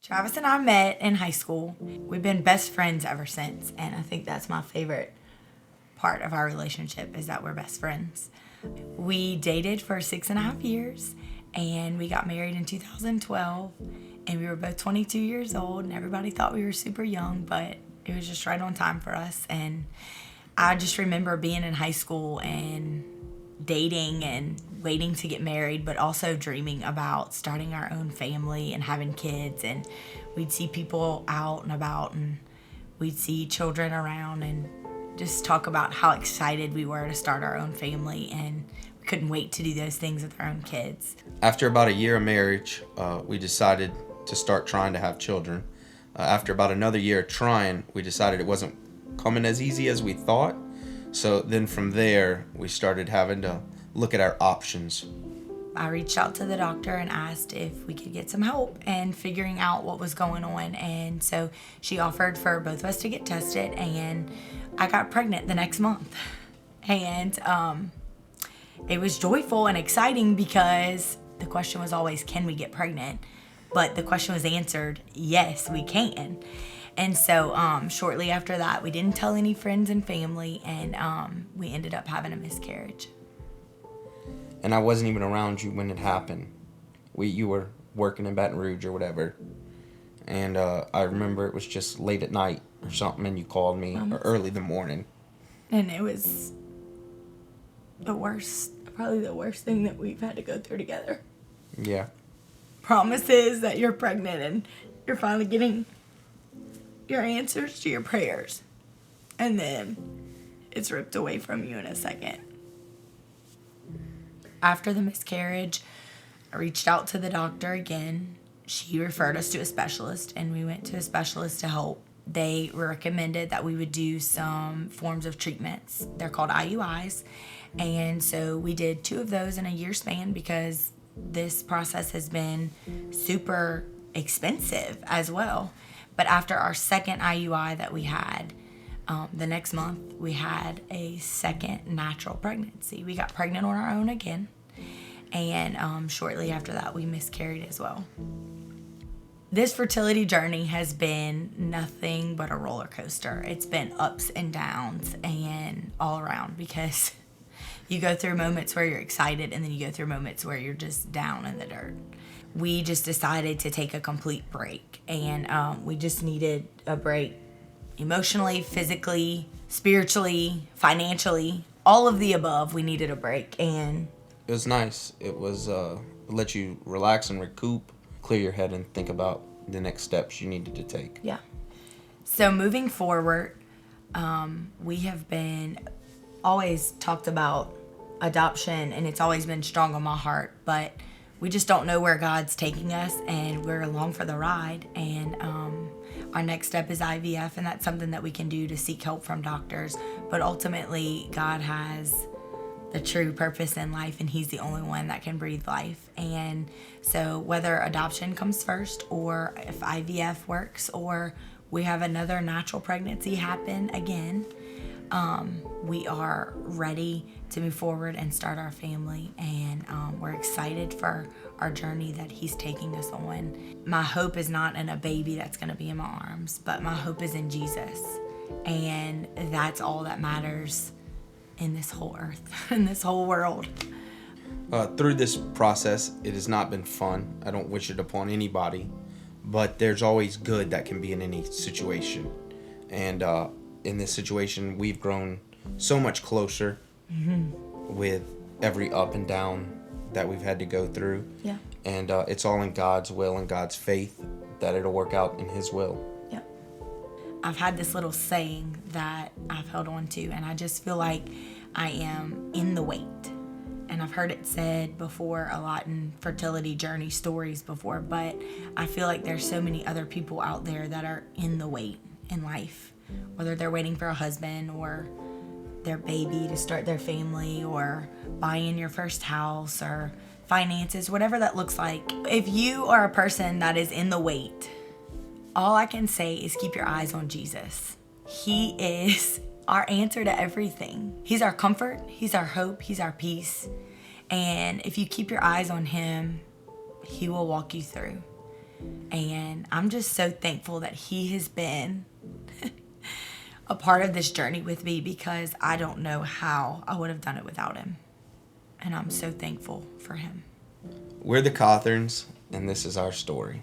Travis and I met in high school. We've been best friends ever since, and I think that's my favorite part of our relationship is that we're best friends. We dated for 6.5 years, and we got married in 2012, and we were both 22 years old, and everybody thought we were super young, but it was just right on time for us. And I just remember being in high school and dating and waiting to get married, but also dreaming about starting our own family and having kids. And we'd see people out and about, and we'd see children around, and just talk about how excited we were to start our own family, and we couldn't wait to do those things with our own kids. After about a year of marriage, we decided to start trying to have children. After about another year of trying, we decided it wasn't coming as easy as we thought. So then from there, we started having to look at our options. I reached out to the doctor and asked if we could get some help in figuring out what was going on. And so she offered for both of us to get tested, and I got pregnant the next month. And it was joyful and exciting because the question was always, can we get pregnant? But the question was answered, yes, we can. And so shortly after that, we didn't tell any friends and family, and we ended up having a miscarriage. And I wasn't even around you when it happened. You were working in Baton Rouge or whatever. And I remember it was just late at night or something, and you called me or early in the morning. And it was probably the worst thing that we've had to go through together. Yeah. Promises that you're pregnant and you're finally getting your answers to your prayers, and then it's ripped away from you in a second. After the miscarriage, I reached out to the doctor again. She referred us to a specialist, and we went to a specialist to help. They recommended that we would do some forms of treatments. They're called IUIs, and so we did 2 of those in a year span because this process has been super expensive as well. But after our second IUI that we had, the next month, we had a second natural pregnancy. We got pregnant on our own again, and shortly after that, we miscarried as well. This fertility journey has been nothing but a roller coaster. It's been ups and downs and all around, because you go through moments where you're excited, and then you go through moments where you're just down in the dirt. We just decided to take a complete break, and we just needed a break emotionally, physically, spiritually, financially, all of the above. We needed a break, and It was nice. It was let you relax and recoup, clear your head, and think about the next steps you needed to take. yeah. So moving forward, we have been always talked about adoption, and it's always been strong on my heart, but we just don't know where God's taking us, and we're along for the ride. And our next step is IVF, and that's something that we can do to seek help from doctors. But ultimately, God has the true purpose in life, and He's the only one that can breathe life. And so whether adoption comes first, or if IVF works, or we have another natural pregnancy happen again, we are ready to move forward and start our family, and we're excited for our journey that He's taking us on. My hope is not in a baby that's going to be in my arms, but my hope is in Jesus, and that's all that matters in this whole earth, in this whole world. Through this process, it has not been fun. I don't wish it upon anybody, but there's always good that can be in any situation. And in this situation, we've grown so much closer with every up and down that we've had to go through. Yeah. And it's all in God's will and God's faith that it'll work out in His will. Yep. I've had this little saying that I've held on to, and I just feel like I am in the wait. And I've heard it said before a lot in fertility journey stories before, but I feel like there's so many other people out there that are in the wait in life, whether they're waiting for a husband or their baby to start their family, or buying your first house, or finances, whatever that looks like. If you are a person that is in the wait, all I can say is keep your eyes on Jesus. He is our answer to everything. He's our comfort. He's our hope. He's our peace. And if you keep your eyes on Him, He will walk you through. And I'm just so thankful that he has been a part of this journey with me, because I don't know how I would have done it without him. And I'm so thankful for him. We're the Cotherns, and this is our story.